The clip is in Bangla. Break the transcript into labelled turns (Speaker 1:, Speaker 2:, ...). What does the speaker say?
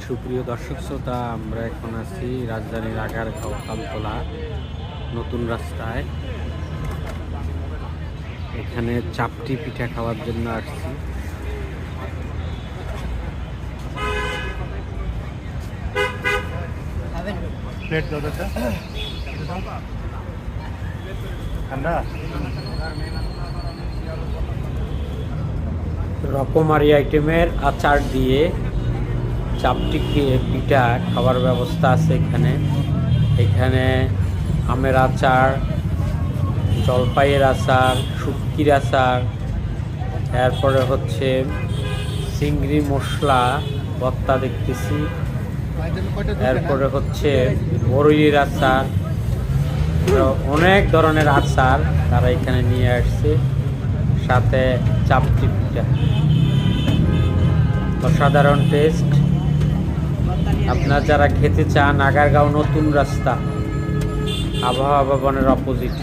Speaker 1: সুপ্রিয় দর্শক শ্রোতা, আমরা এখন আছি রাজধানীর আগারগাঁও তালতলা নতুন রাস্তায়। এখানে চাপটি পিঠা খাওয়ার জন্য আসছি।
Speaker 2: প্লেট দাও দাদা। ঠান্ডা
Speaker 1: রকমারি আইটেমের আচার দিয়ে চাপটি খেয়ে পিঠা খাওয়ার ব্যবস্থা আছে এখানে। এখানে আমের আচার, জলপাইয়ের আচার, শুটকির আচার, এরপরে হচ্ছে চিংড়ি মশলা ভর্তা দেখতেছি, এরপরে হচ্ছে বড়ইয়ের আচার, অনেক ধরনের আচার তারা এখানে নিয়ে আসছে, সাথে চাপটি পিঠা। অসাধারণ টেস্ট। আপনার যারা খেতে চান, আগারগাঁও নতুন রাস্তা, আবহাওয়া ভবনের অপোজিট।